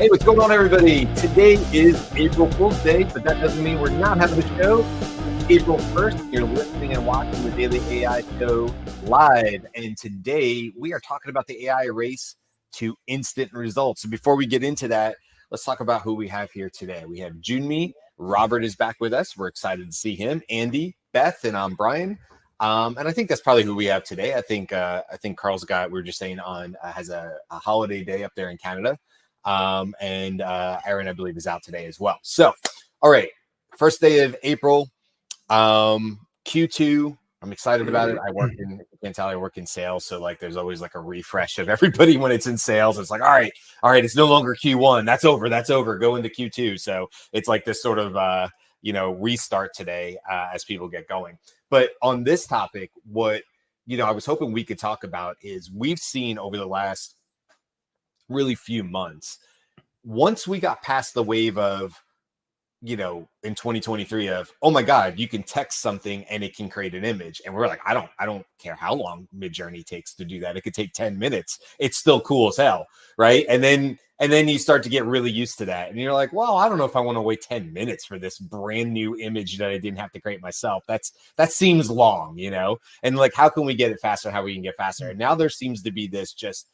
Hey, what's going on, everybody? Today is April Fool's Day, but that doesn't mean we're not having a show. It's April 1st. You're listening and watching the Daily AI Show live. And today we are talking about the AI race to instant results. So before we get into that, let's talk about who we have here today. We have Junmi. Robert is back with us. We're excited to see him. Andy, Beth, and I'm Brian. And I think that's probably who we have today. I think Carl's got, we were just saying, on has a holiday day up there in Canada. And Aaron, I believe, is out today as well. So, all right, first day of April, Q2. I'm excited about it. I work in sales, so like there's always like a refresh of everybody when it's in sales. It's like, all right, it's no longer Q1. That's over. Go into Q2. So it's like this sort of restart today as people get going. But on this topic, what I was hoping we could talk about is we've seen over the last really few months, once we got past the wave of in 2023 of, oh my god, you can text something and it can create an image, and we're like, I don't care how long Midjourney takes to do that. It could take 10 minutes. It's still cool as hell, right? And then you start to get really used to that, and you're like, well, I don't know if I want to wait 10 minutes for this brand new image that I didn't have to create myself. That seems long, and like, how can we get it faster? How we can get faster? And now there seems to be this just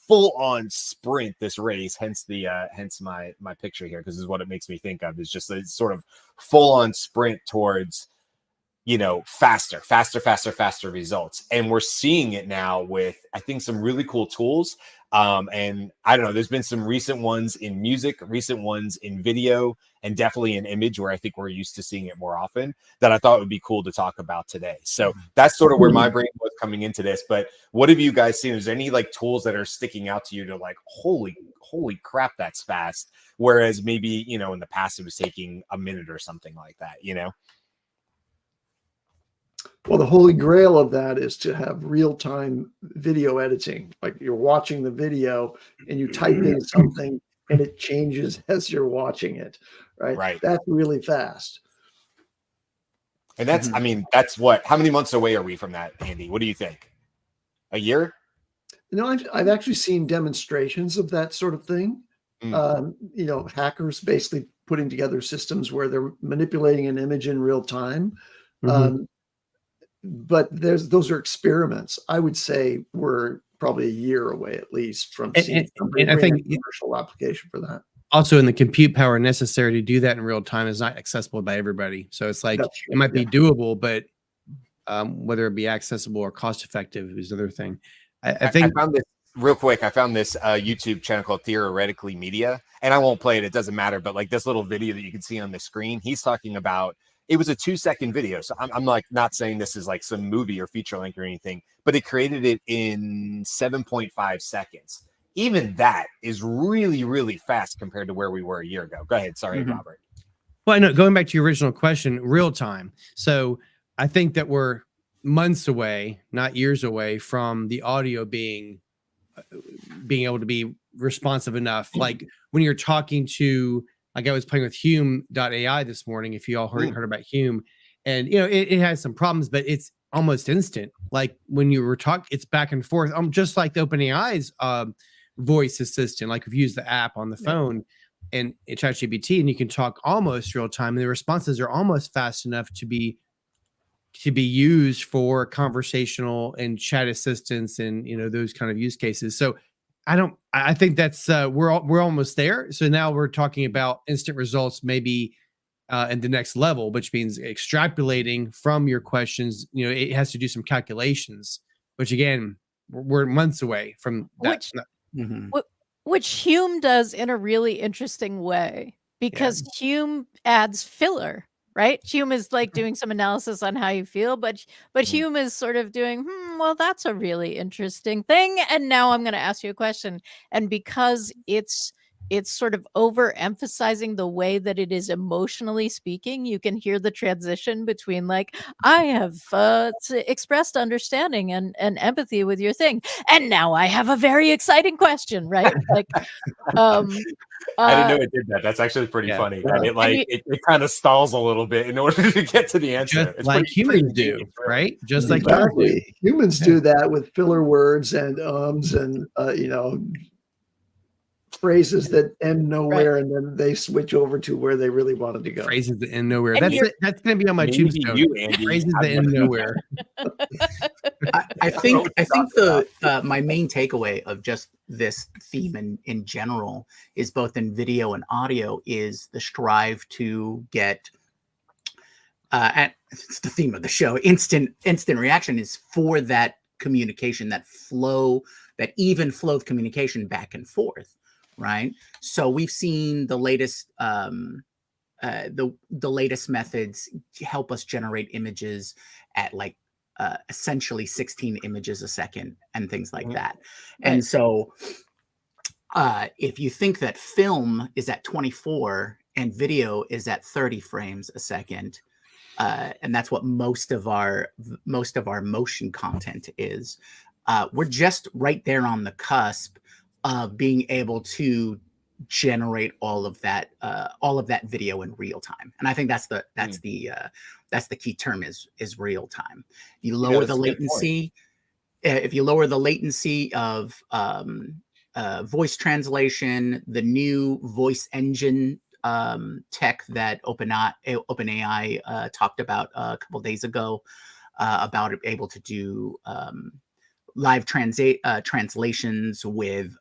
full-on sprint, this race, hence my picture here, because this is what it makes me think of, is just a sort of full-on sprint towards faster results. And we're seeing it now with, I think, some really cool tools. And I don't know, there's been some recent ones in music, recent ones in video, and definitely in image, where I think we're used to seeing it more often, that I thought would be cool to talk about today. So that's sort of where my brain was coming into this. But what have you guys seen? Is there any like tools that are sticking out to you to like, holy crap, that's fast? Whereas maybe, in the past it was taking a minute or something like that, Well, the holy grail of that is to have real-time video editing. Like, you're watching the video and you type in something and it changes as you're watching it, right? Right. That's really fast. And that's, I mean, that's how many months away are we from that, Andy? What do you think? A year? I've actually seen demonstrations of that sort of thing. Hackers basically putting together systems where they're manipulating an image in real time. But those are experiments. I would say we're probably a year away at least from seeing I think a commercial application for that. Also, in the compute power necessary to do that in real time is not accessible by everybody. So it's like, it might be doable, but whether it be accessible or cost effective is another thing. I think I found this real quick. I found this YouTube channel called Theoretically Media, and I won't play it. It doesn't matter. But like this little video that you can see on the screen, he's talking about. It was a 2-second video. So I'm like not saying this is like some movie or feature length or anything, but it created it in 7.5 seconds. Even that is really, really fast compared to where we were a year ago. Go ahead. Sorry, Robert. Well, I know, going back to your original question, real time. So I think that we're months away, not years away, from the audio being able to be responsive enough. Like when you're talking to, like I was playing with Hume.ai this morning, if you all heard about Hume, and it has some problems, but it's almost instant. Like when you were talking, it's back and forth. Just like the OpenAI's voice assistant, like if you use the app on the phone and it's ChatGPT, and you can talk almost real time, and the responses are almost fast enough to be used for conversational and chat assistance and those kind of use cases. So I think that's we're almost there. So now we're talking about instant results, maybe in the next level, which means extrapolating from your questions. It has to do some calculations, which again, we're months away from that. Which Hume does in a really interesting way, because Hume adds filler. Right? Hume is like doing some analysis on how you feel, but Hume is sort of doing, well, that's a really interesting thing. And now I'm going to ask you a question. And because it's sort of overemphasizing the way that it is emotionally speaking, you can hear the transition between like, I have expressed understanding and empathy with your thing. And now I have a very exciting question, right? Like, I didn't know it did that. That's actually pretty funny. It kind of stalls a little bit in order to get to the answer. Just like humans do, right? Just like humans do that with filler words and and phrases that end nowhere, and then they switch over to where they really wanted to go. Phrases that end nowhere. And That's going to be on my Maybe tombstone. you, Andy, Phrases have that end one. nowhere. I think the my main takeaway of just this theme in general is both in video and audio is the strive to get and it's the theme of the show, instant reaction is for that communication, that even flow of communication back and forth, right? So we've seen the latest the latest methods help us generate images at like essentially 16 images a second and things like that. Right. And so if you think that film is at 24 and video is at 30 frames a second, and that's what most of our motion content is, we're just right there on the cusp of being able to generate all of that video in real time. And I think that's the key term is real time. You lower the latency. If you lower the latency of voice translation, the new voice engine tech that OpenAI talked about a couple of days ago, about able to do live translations with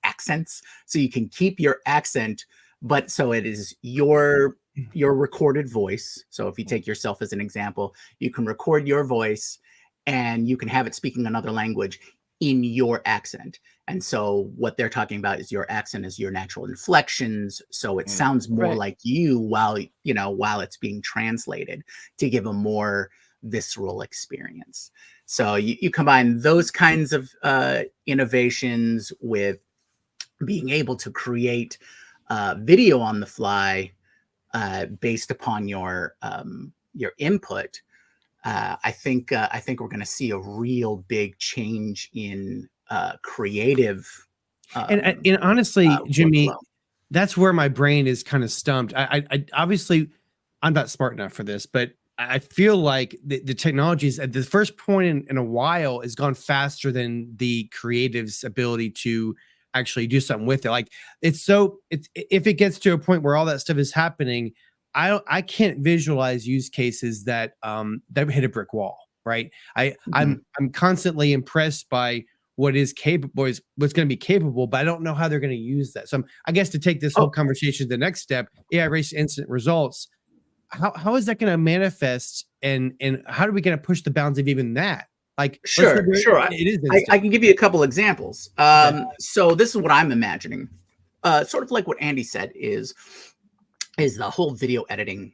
accents, so you can keep your accent, but so it is your recorded voice. So if you take yourself as an example, you can record your voice and you can have it speaking another language in your accent. And so what they're talking about is your accent is your natural inflections, so it sounds more like you while it's being translated to give a more visceral experience. So you combine those kinds of innovations with being able to create video on the fly based upon your input. I think we're going to see a real big change in creative. And honestly, Jimmy, workflow. that's where my brain is kind of stumped. I obviously I'm not smart enough for this, but I feel like the technology is at the first point in a while has gone faster than the creative's ability to actually do something with it. Like if it gets to a point where all that stuff is happening, I can't visualize use cases that hit a brick wall, right? I'm constantly impressed by what is capable, what's going to be capable, but I don't know how they're going to use that. So I guess to take this whole conversation to the next step, AI race instant results. How is that going to manifest, and how are we going to push the bounds of even that? Like, sure. It is. I can give you a couple examples. So this is what I'm imagining. Sort of like what Andy said is the whole video editing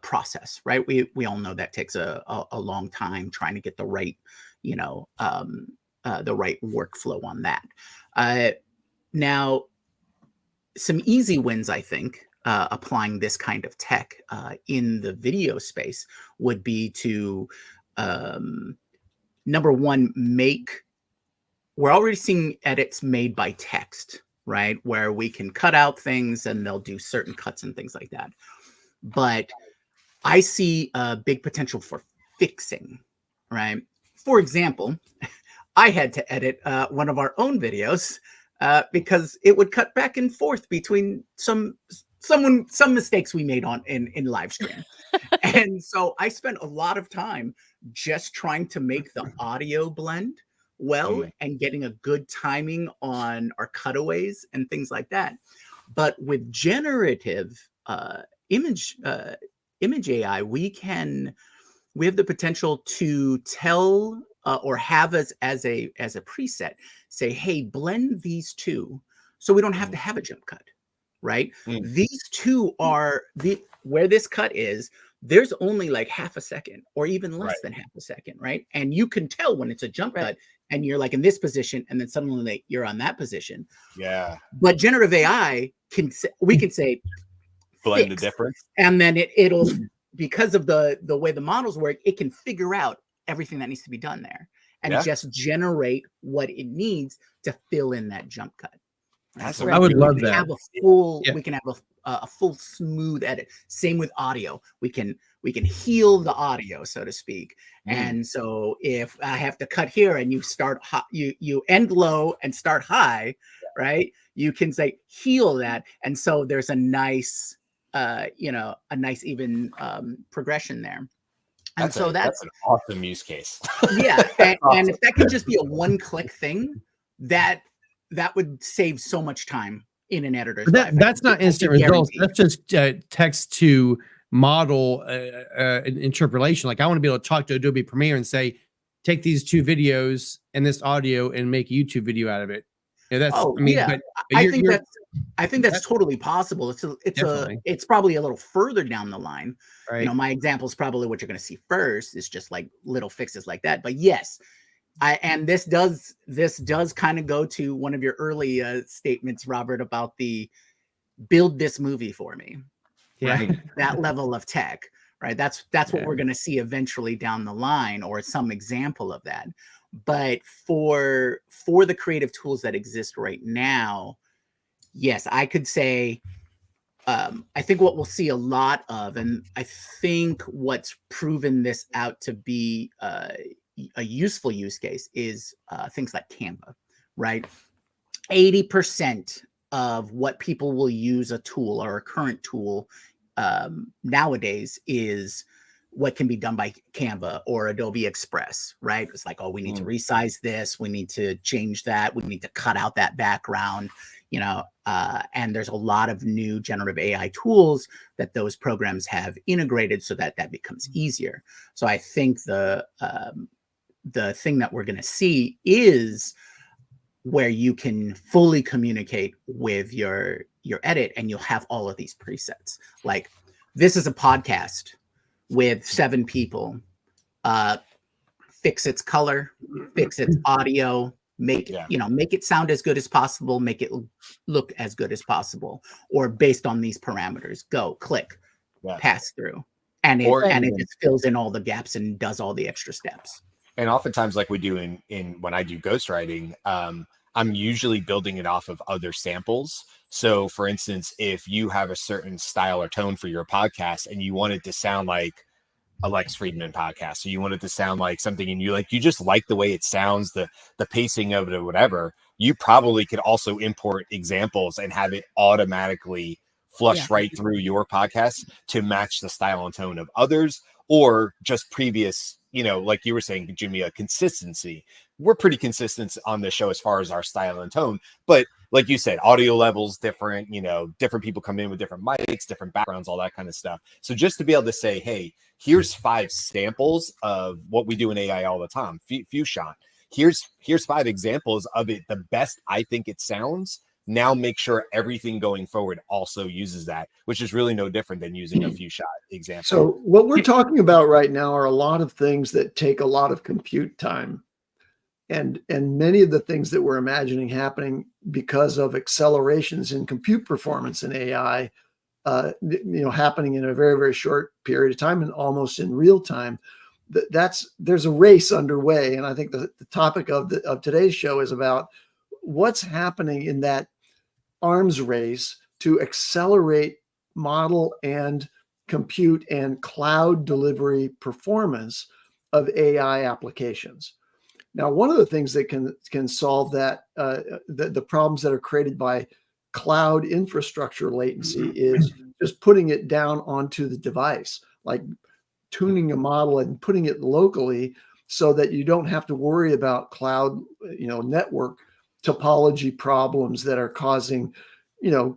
process, right? We all know that takes a long time trying to get the right, the right workflow on that. Now, some easy wins, I think, applying this kind of tech in the video space would be to, number one, we're already seeing edits made by text, right? Where we can cut out things and they'll do certain cuts and things like that. But I see a big potential for fixing, right? For example, I had to edit one of our own videos because it would cut back and forth between some mistakes we made in live stream. And so I spent a lot of time just trying to make the audio blend well and getting a good timing on our cutaways and things like that. But with generative image AI, we have the potential to tell or have as a preset, say, hey, blend these two so we don't have to have a jump cut. Right? These two are where this cut is, there's only like half a second or even less than half a second, right? And you can tell when it's a jump cut and you're like in this position and then suddenly you're on that position. Yeah. But generative AI we can say blend the difference. And then it'll, because of the way the models work, it can figure out everything that needs to be done there and just generate what it needs to fill in that jump cut. I would love that. We can have a full smooth edit. Same with audio. We can heal the audio, so to speak. And so if I have to cut here and you start high, you end low and start high, right? You can say heal that, and so there's a nice, a nice even progression there. And that's an awesome use case. yeah, and Awesome. if that can just be a one-click thing, that would save so much time in an editor's life. That's not instant results. That's just text to model interpolation. Like I want to be able to talk to Adobe Premiere and say, take these 2 videos and this audio and make a YouTube video out of it. Yeah, that's. But I think that's totally possible. It's probably a little further down the line. Right. My example is probably what you're going to see first is just like little fixes like that. But yes, and this does kind of go to one of your early statements, Robert, about the build this movie for me. Yeah. Right? That level of tech, right? That's what we're going to see eventually down the line, or some example of that. But for the creative tools that exist right now, yes, I could say, I think what we'll see a lot of, and I think what's proven this out to be a useful use case is things like Canva, right? 80% of what people will use a tool or a current tool nowadays is what can be done by Canva or Adobe Express, right? It's like, oh, we need to resize this. We need to change that. We need to cut out that background, and there's a lot of new generative AI tools that those programs have integrated so that becomes easier. So I think the thing that we're going to see is where you can fully communicate with your edit, and you'll have all of these presets. Like, this is a podcast with 7 people. Fix its color, fix its audio, make it sound as good as possible, make it look as good as possible, or based on these parameters, go click, pass through, and it just fills in all the gaps and does all the extra steps. And oftentimes, like we do in when I do ghostwriting, I'm usually building it off of other samples. So for instance, if you have a certain style or tone for your podcast and you want it to sound like a Lex Friedman podcast, so you want it to sound like something, and you just like the way it sounds, the pacing of it or whatever, you probably could also import examples and have it automatically flush right through your podcast to match the style and tone of others, or just previous, like you were saying, Jimmy, a consistency. We're pretty consistent on this show as far as our style and tone, but like you said, audio levels different, different people come in with different mics, different backgrounds, all that kind of stuff. So just to be able to say, hey, here's 5 samples of what we do in AI all the time, Fusion. Here's 5 examples of it, the best I think it sounds. Now make sure everything going forward also uses that, which is really no different than using a Fusion example. So what we're talking about right now are a lot of things that take a lot of compute time. And many of the things that we're imagining happening because of accelerations in compute performance in AI, happening in a very, very short period of time and almost in real time. There's a race underway. And I think the topic of today's show is about what's happening in that arms race to accelerate model and compute and cloud delivery performance of AI applications. Now, one of the things that can solve that, the problems that are created by cloud infrastructure latency is just putting it down onto the device, like tuning a model and putting it locally so that you don't have to worry about cloud, network topology problems that are causing,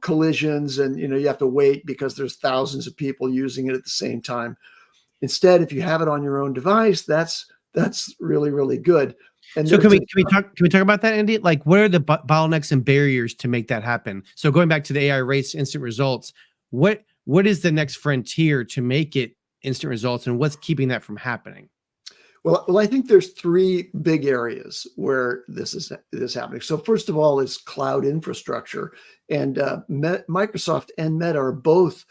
collisions, and, you have to wait because there's thousands of people using it at the same time. Instead, if you have it on your own device, that's really, really good. And so can we talk about that, Andy? Like, what are the bottlenecks and barriers to make that happen? So going back to the AI race, instant results, what is the next frontier to make it instant results, and what's keeping that from happening? Well, I think there's 3 big areas where this is happening. So first of all is cloud infrastructure, and Microsoft and Meta are both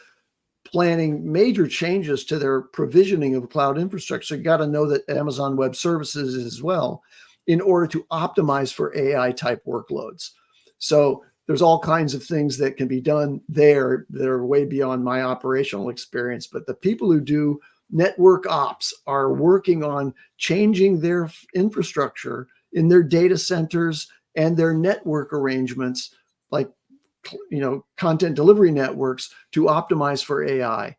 planning major changes to their provisioning of cloud infrastructure. So you got to know that Amazon Web Services is as well, in order to optimize for AI type workloads. So there's all kinds of things that can be done there that are way beyond my operational experience. But the people who do network ops are working on changing their infrastructure in their data centers and their network arrangements, like content delivery networks, to optimize for AI.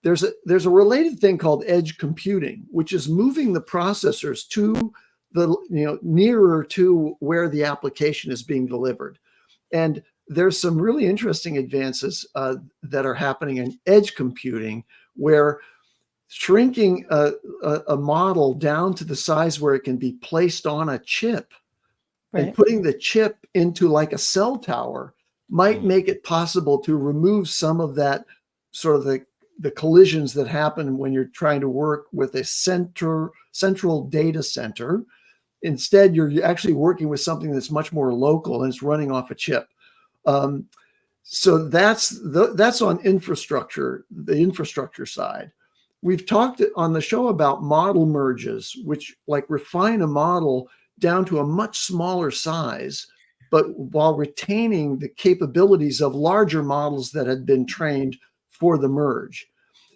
There's a related thing called edge computing, which is moving the processors to the nearer to where the application is being delivered. And there's some really interesting advances that are happening in edge computing, where shrinking a model down to the size where it can be placed on a chip, Right. and putting the chip into like a cell tower might make it possible to remove some of that sort of the collisions that happen when you're trying to work with a central data center. Instead, you're actually working with something that's much more local and it's running off a chip. So that's on infrastructure, the infrastructure side. We've talked on the show about model merges, which like refine a model down to a much smaller size, but while retaining the capabilities of larger models that had been trained for the merge.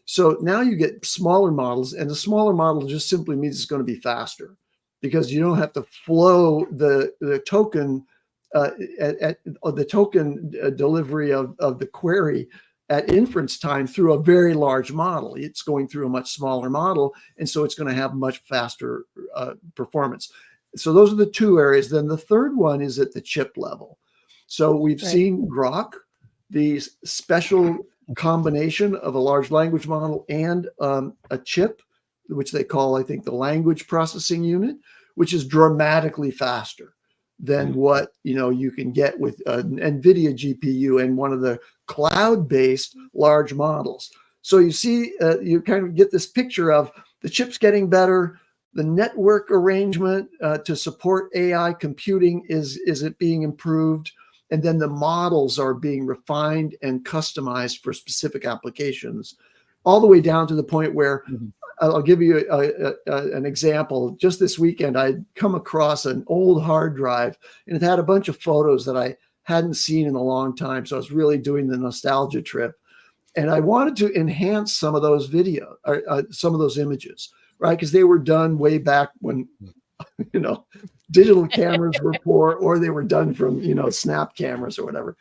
So now you get smaller models, and the smaller model just simply means it's going to be faster, because you don't have to flow the token the token delivery of the query at inference time through a very large model. It's going through a much smaller model, and so it's going to have much faster performance. So those are the two areas. Then the third one is at the chip level. So we've seen Grok, the special combination of a large language model and a chip, which they call, I think, the language processing unit, which is dramatically faster than what you can get with an NVIDIA GPU and one of the cloud-based large models. So you see, you kind of get this picture of the chips getting better, the network arrangement to support AI computing is it being improved, and then the models are being refined and customized for specific applications, all the way down to the point where I'll give you an example. Just this weekend, I'd come across an old hard drive, and it had a bunch of photos that I hadn't seen in a long time. So I was really doing the nostalgia trip, and I wanted to enhance some of those some of those images, right? Because they were done way back when, digital cameras were poor, or they were done from, snap cameras or whatever.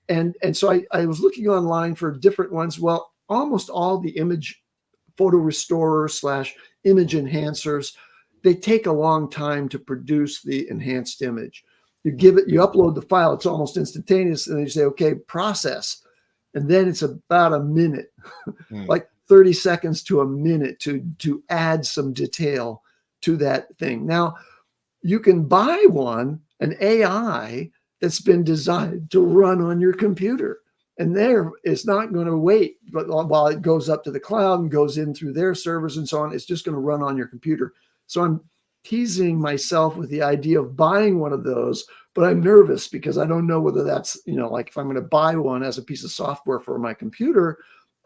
And so I was looking online for different ones. Well, almost all the image photo restorers / image enhancers, they take a long time to produce the enhanced image. You upload the file, it's almost instantaneous, and then you say, okay, process. And then it's about a minute, like 30 seconds to a minute to add some detail to that thing. Now, you can buy an AI that's been designed to run on your computer. And there, it's not going to wait, but while it goes up to the cloud and goes in through their servers and so on, it's just going to run on your computer. So I'm teasing myself with the idea of buying one of those, but I'm nervous because I don't know whether that's, like if I'm going to buy one as a piece of software for my computer,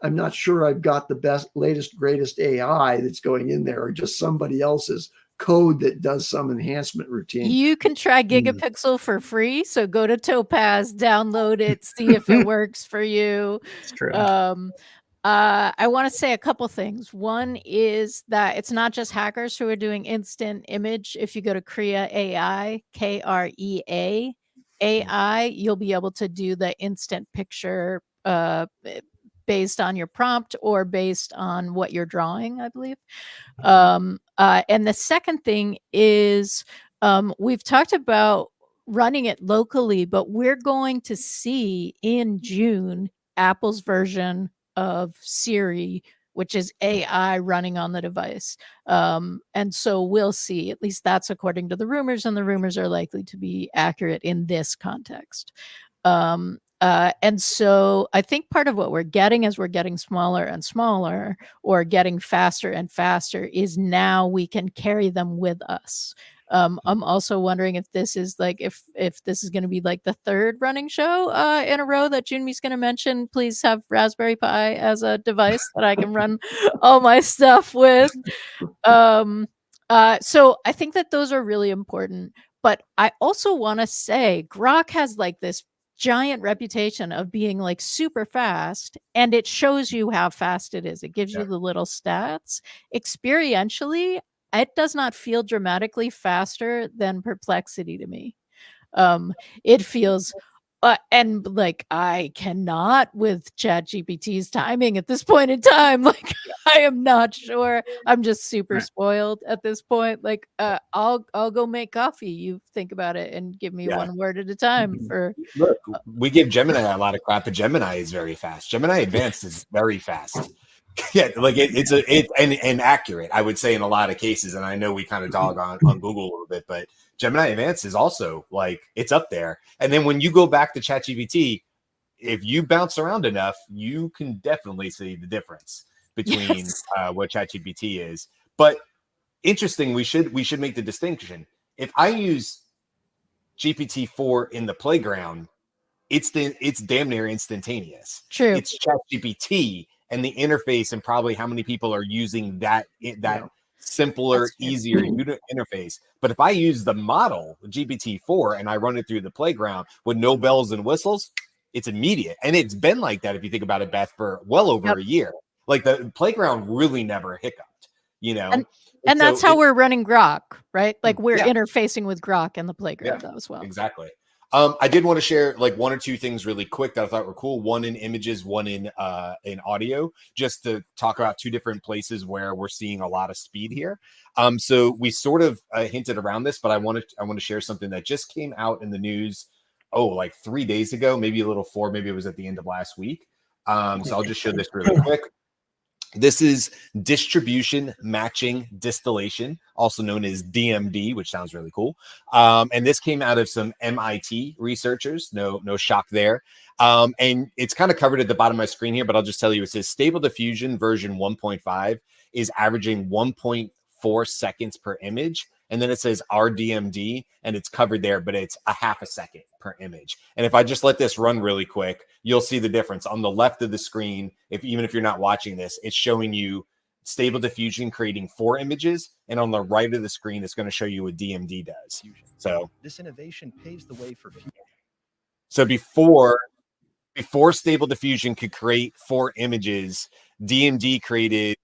I'm not sure I've got the best, latest, greatest AI that's going in there, or just somebody else's code that does some enhancement routine. You can try Gigapixel for free. So go to Topaz, download it, see if it works for you. It's true. I want to say a couple things. One is that it's not just hackers who are doing instant image. If you go to Krea AI, KREA AI, you'll be able to do the instant picture based on your prompt or based on what you're drawing, I believe. And the second thing is we've talked about running it locally, but we're going to see in June Apple's version of Siri, which is AI running on the device. And so we'll see, at least that's according to the rumors, and the rumors are likely to be accurate in this context. And so I think part of what we're getting as we're getting smaller and smaller, or getting faster and faster, is now we can carry them with us. I'm also wondering if this is like, if this is going to be like the third running show in a row that Junmi's going to mention, please have Raspberry Pi as a device that I can run all my stuff with. So I think that those are really important. But I also want to say Grok has like this giant reputation of being like super fast, and it shows you how fast it is. It gives you the little stats. Experientially, it does not feel dramatically faster than Perplexity to me. It feels and like I cannot with ChatGPT's timing at this point in time. Like I am not sure. I'm just super Right. spoiled at this point. Like I'll go make coffee. You think about it and give me Yeah. one word at a time for Look, we give Gemini a lot of crap, but Gemini is very fast. Gemini Advanced is very fast. Yeah, like it's and accurate, I would say, in a lot of cases. And I know we kind of dog on Google a little bit, but Gemini Advanced is also like it's up there. And then when you go back to ChatGPT, if you bounce around enough, you can definitely see the difference between what ChatGPT is. But interesting, we should make the distinction. If I use GPT-4 in the playground, it's damn near instantaneous. true. It's ChatGPT and the interface and probably how many people are using that simpler, That's true. easier interface. But if I use the model GPT-4 and I run it through the playground with no bells and whistles, it's immediate. And it's been like that, if you think about it, Beth, for well over a year. Like the playground really never hiccuped, you know. And so that's how we're running Grok, right? Like we're Yeah. interfacing with Grok in the playground as well. Exactly. I did want to share like one or two things really quick that I thought were cool. One in images, one in audio, just to talk about two different places where we're seeing a lot of speed here. So we sort of hinted around this, but I want to share something that just came out in the news. Like 3 days ago, maybe a little 4, maybe it was at the end of last week. So I'll just show this really quick. This is distribution matching distillation, also known as DMD, which sounds really cool. And this came out of some MIT researchers. No shock there. And it's kind of covered at the bottom of my screen here, but I'll just tell you, it says Stable Diffusion version 1.5 is averaging 1.4 seconds per image. And then it says RDMD, and it's covered there, but it's a half a second per image. And if I just let this run really quick, you'll see the difference. On the left of the screen, even if you're not watching this, it's showing you Stable Diffusion creating 4 images. And on the right of the screen, it's going to show you what DMD does. So this innovation paves the way for future. So before Stable Diffusion could create 4 images, DMD created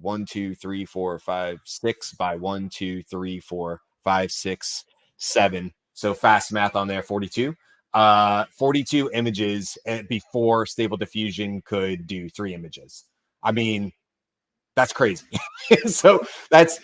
1, 2, 3, 4, 5, 6 by 1, 2, 3, 4, 5, 6, 7. So fast math on there, 42. 42 images before Stable Diffusion could do 3 images. I mean, that's crazy. so that's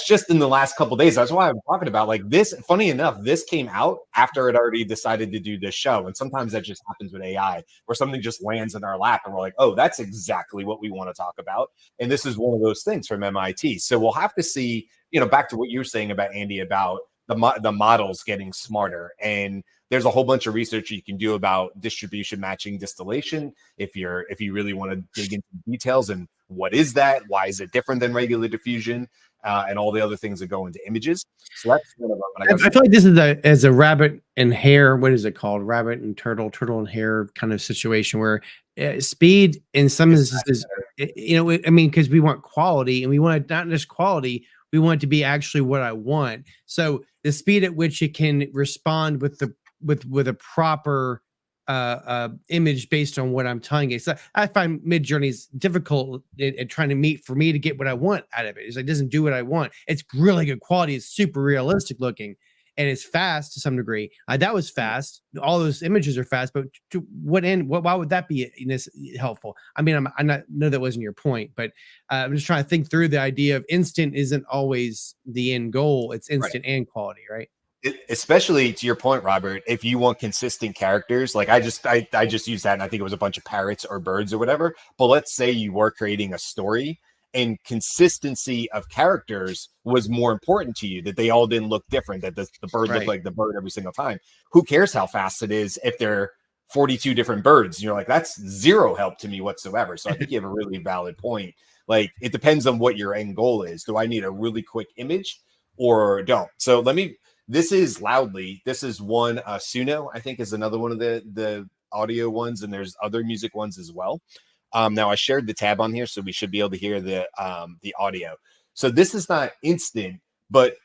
just in the last couple of days. That's why I'm talking about like this. Funny enough, this came out after it already decided to do this show. And sometimes that just happens with AI, where something just lands in our lap and we're like, oh, that's exactly what we want to talk about. And this is one of those things from MIT. So we'll have to see, back to what you were saying about Andy, about the models getting smarter. And there's a whole bunch of research you can do about distribution matching distillation. If you really want to dig into details and what is that? Why is it different than regular diffusion? And all the other things that go into images. So that's one of them. I feel like this is a rabbit and hare. What is it called? Rabbit and turtle and hare kind of situation where speed in some instances, I mean, because we want quality and we want not just quality, we want it to be actually what I want. So the speed at which it can respond with a proper image based on what I'm telling it. So I find Midjourney's difficult at trying to meet for me to get what I want out of it. It's like, it doesn't do what I want. It's really good quality. It's super realistic looking and it's fast to some degree. That was fast. All those images are fast, but to what end? Why would that be helpful? I mean, I'm not, no, that wasn't your point, but I'm just trying to think through the idea of instant isn't always the end goal. It's instant and quality, right? Especially to your point, Robert, if you want consistent characters, like I just used that and I think it was a bunch of parrots or birds or whatever. But let's say you were creating a story and consistency of characters was more important to you, that they all didn't look different, that the bird looked like the bird every single time. Who cares how fast it is if they're 42 different birds? And you're like, that's zero help to me whatsoever. So I think you have a really valid point. Like, it depends on what your end goal is. Do I need a really quick image or don't? So this is Loudly. This is one. Suno, I think, is another one of the audio ones, and there's other music ones as well. Now I shared the tab on here, so we should be able to hear the audio. So this is not instant, but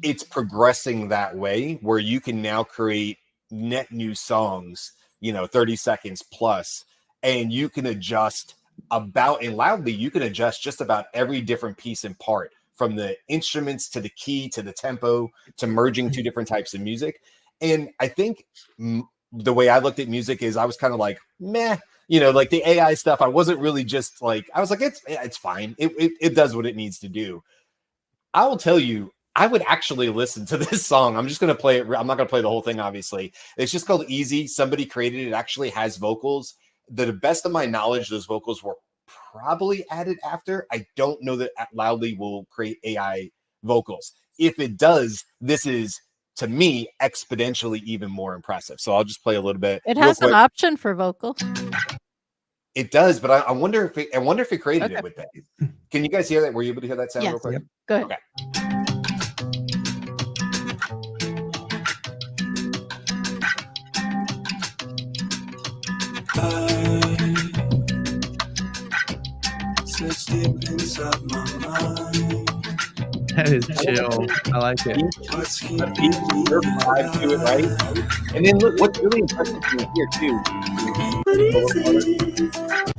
it's progressing that way where you can now create net new songs, 30 seconds plus, and you can adjust in Loudly, you can adjust just about every different piece and part from the instruments to the key to the tempo to merging two different types of music. And I think the way I looked at music is I was kind of like, meh, like the AI stuff. I wasn't really just like, I was like, it's fine. It does what it needs to do. I will tell you, I would actually listen to this song. I'm just going to play it. I'm not going to play the whole thing, obviously. It's just called Easy. Somebody created it. It actually has vocals. To the best of my knowledge, those vocals were probably added after. I don't know that Loudly will create AI vocals. If it does, this is, to me, exponentially even more impressive. So I'll just play a little bit. It has an option for vocal. It does, but I wonder if it created it with that. Can you guys hear that? Were you able to hear that sound real quick? Yep. Go ahead. Okay. That is chill. I like it. A beat, your vibe to it, right? And then look, what's really impressive to me here too.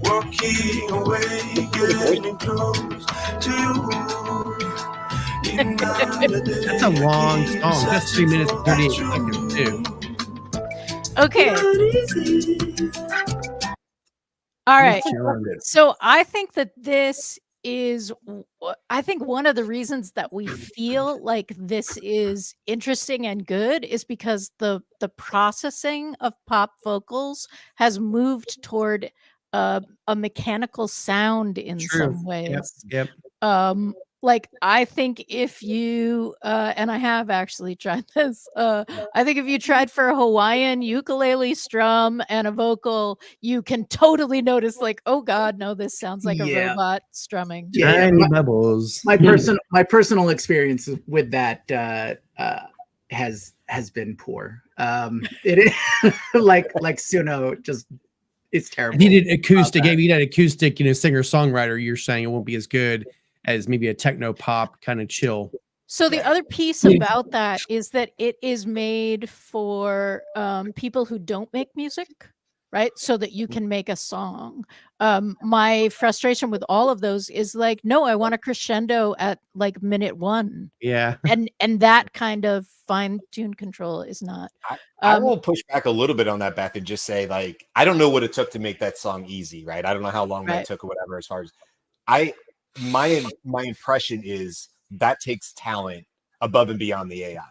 Walking away, getting close to you. That's a long song. That's 3 minutes and 38 seconds too. Okay. All right. So I think that this is, I think one of the reasons that we feel like this is interesting and good is because the processing of pop vocals has moved toward a mechanical sound in some ways. Yep. Like I think if you and I have actually tried this, I think if you tried for a Hawaiian ukulele strum and a vocal, you can totally notice like, oh god, no, this sounds like a robot strumming. Tiny bubbles. My personal experience with that has been poor. It is like Suno, just it's terrible. If you did acoustic, if you did acoustic, singer songwriter, you're saying it won't be as good as maybe a techno pop kind of chill. So the other piece about that is that it is made for people who don't make music, right? So that you can make a song. My frustration with all of those is like, no, I want a crescendo at like minute 1. Yeah. And that kind of fine-tuned control is not. I will push back a little bit on that, Beth, and just say, like, I don't know what it took to make that song easy, right? I don't know how long that took or whatever. As far as my impression is that takes talent above and beyond the AI.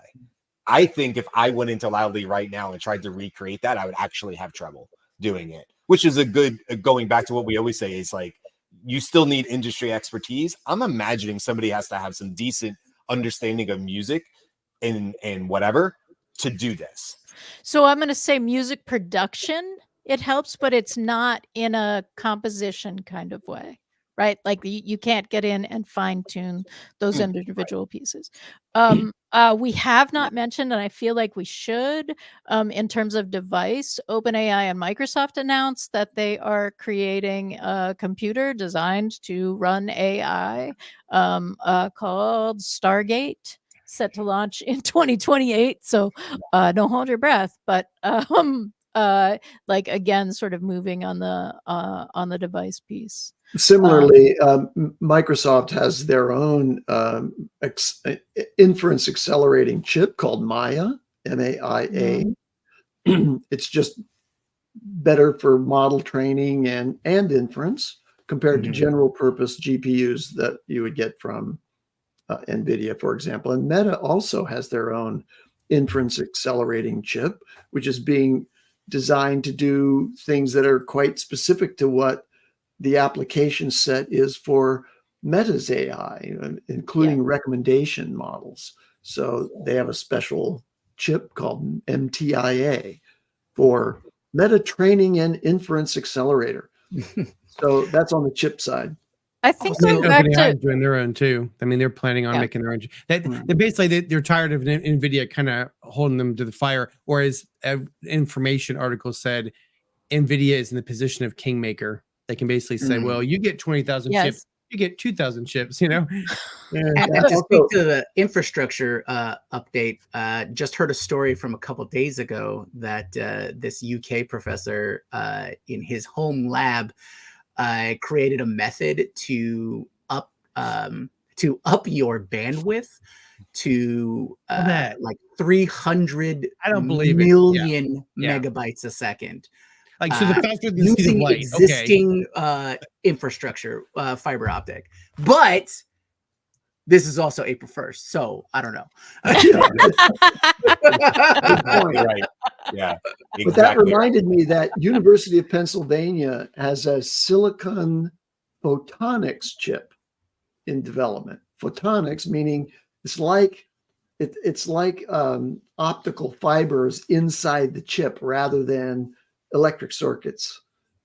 I think if I went into Loudly right now and tried to recreate that, I would actually have trouble doing it, which is a good, going back to what we always say is like, you still need industry expertise. I'm imagining somebody has to have some decent understanding of music and whatever to do this. So I'm going to say music production, it helps, but it's not in a composition kind of way. Right? Like you can't get in and fine tune those individual pieces. We have not mentioned, and I feel like we should, in terms of device, OpenAI and Microsoft announced that they are creating a computer designed to run AI called Stargate, set to launch in 2028. So don't hold your breath, but like again, sort of moving on the device piece. Similarly, Microsoft has their own inference accelerating chip called Maya, M-A-I-A. It's just better for model training and inference compared to general purpose GPUs that you would get from NVIDIA, for example. And Meta also has their own inference accelerating chip, which is being designed to do things that are quite specific to what the application set is for Meta's AI, including recommendation models. So they have a special chip called MTIA for Meta Training and Inference Accelerator. So that's on the chip side. I think going back to doing their own too. I mean, they're planning on making their own. They basically they're tired of NVIDIA kind of holding them to the fire. Or as information article said, NVIDIA is in the position of kingmaker. They can basically say, well, you get 20,000 chips, you get 2,000 chips, And to speak to the infrastructure update, just heard a story from a couple of days ago that this UK professor in his home lab created a method to to up your bandwidth to like 300 I don't believe it. million Yeah. megabytes a second. Like, so the faster the speed of Using light. Okay. existing infrastructure, fiber optic. But this is also April 1st, so I don't know. Good point. Right. Yeah. But that reminded me that University of Pennsylvania has a silicon photonics chip in development. Photonics meaning it's like optical fibers inside the chip rather than electric circuits.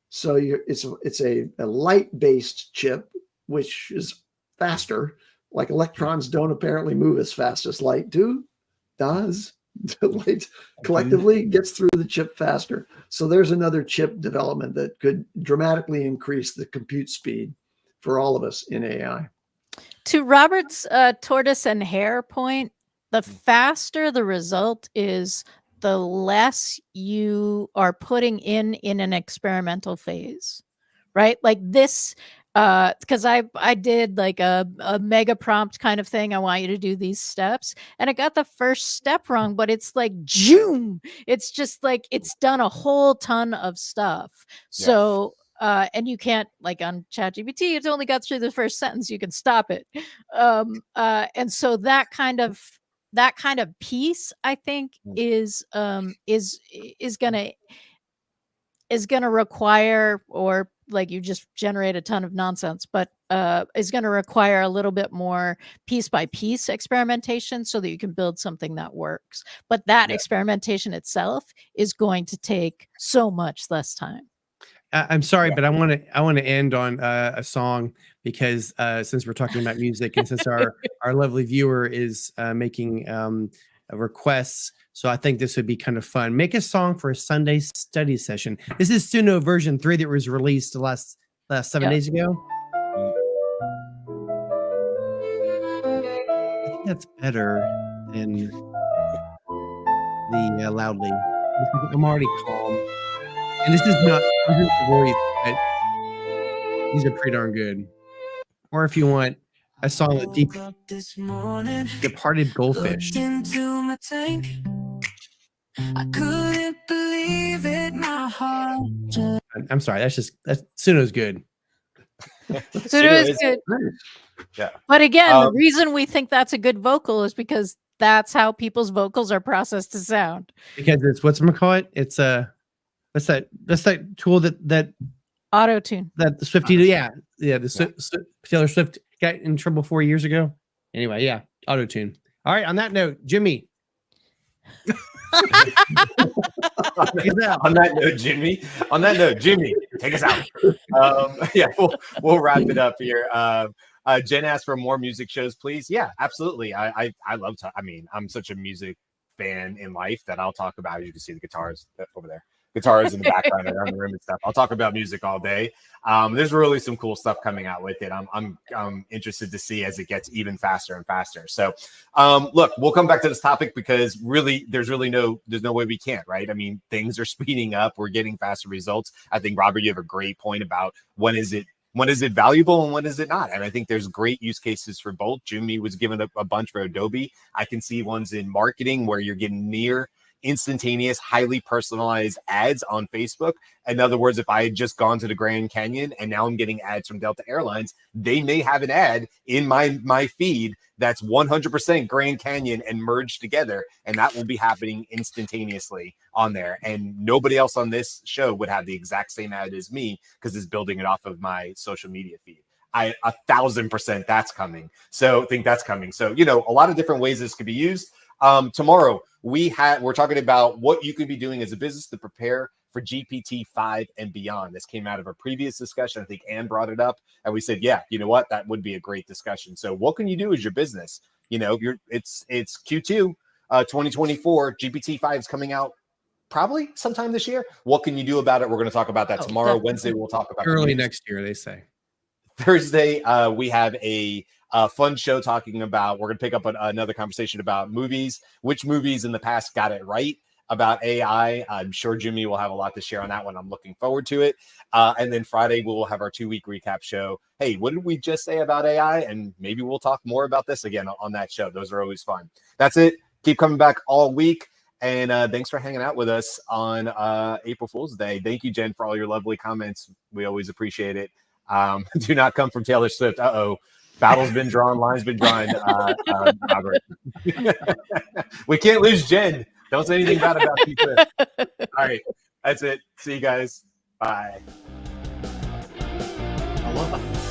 So it's a light-based chip, which is faster. Like electrons don't apparently move as fast as light does. Light collectively gets through the chip faster. So there's another chip development that could dramatically increase the compute speed for all of us in AI. To Robert's tortoise and hare point, the faster the result is, the less you are putting in an experimental phase, right? Like this, because I did like a mega prompt kind of thing. I want you to do these steps, and I got the first step wrong, but it's like zoom. It's just like it's done a whole ton of stuff. So and you can't, like on ChatGPT, it's only got through the first sentence. You can stop it, and so that kind of piece, I think, is gonna require, or like you just generate a ton of nonsense, but is going to require a little bit more piece by piece experimentation so that you can build something that works. But that experimentation itself is going to take so much less time. I'm sorry, but I want to end on a song, because since we're talking about music, and since our lovely viewer is making requests, so I think this would be kind of fun. Make a song for a Sunday study session. This is Suno version 3 that was released the last 7 days ago. I think that's better than the loudly. I'm already calm. And this is not the voice, but these are pretty darn good. Or if you want a song with deep departed goldfish. I couldn't believe it, my heart. I'm sorry, that's Suno's good. Suno is good. Yeah. But again, the reason we think that's a good vocal is because that's how people's vocals are processed to sound. Because it's whatchamacallit? It's what's that tool that auto-tune that the Swiftie Taylor Swift got in trouble 4 years ago. Anyway, auto-tune. All right, on that note, Jimmy. On that note, Jimmy, take us out. We'll wrap it up here. Jen asked for more music shows, please. Yeah, absolutely. I love to. I mean, I'm such a music fan in life that I'll talk about. You can see the guitars over there. Guitars in the background around the room and stuff. I'll talk about music all day. There's really some cool stuff coming out with it. I'm interested to see as it gets even faster and faster. So look, we'll come back to this topic because really there's no way we can't, right? I mean, things are speeding up. We're getting faster results. I think, Robert, you have a great point about when is it valuable and when is it not? And I think there's great use cases for both. Jimmy was given a bunch for Adobe. I can see ones in marketing where you're getting near instantaneous, highly personalized ads on Facebook. In other words, if I had just gone to the Grand Canyon and now I'm getting ads from Delta Airlines, they may have an ad in my feed that's 100% Grand Canyon and merged together, and that will be happening instantaneously on there. And nobody else on this show would have the exact same ad as me because it's building it off of my social media feed. 1,000% that's coming. So think that's coming. So, a lot of different ways this could be used. Tomorrow we're talking about what you could be doing as a business to prepare for GPT-5 and beyond. This came out of a previous discussion. I think Ann brought it up and we said, yeah, you know what? That would be a great discussion. So what can you do as your business? It's Q2 2024. GPT-5 is coming out probably sometime this year. What can you do about it? We're going to talk about that tomorrow. Definitely. Wednesday, we'll talk about early next year, they say. Thursday, we have a fun show talking about, we're going to pick up another conversation about movies, which movies in the past got it right, about AI. I'm sure Jimmy will have a lot to share on that one. I'm looking forward to it. And then Friday, we'll have our 2-week recap show. Hey, what did we just say about AI? And maybe we'll talk more about this again on that show. Those are always fun. That's it. Keep coming back all week. And thanks for hanging out with us on April Fool's Day. Thank you, Jen, for all your lovely comments. We always appreciate it. Do not come from Taylor Swift. Uh-oh. Battle's been drawn. Line's been drawn. Robert. We can't lose Jen. Don't say anything bad about T Swift. All right. That's it. See you guys. Bye. Aloha.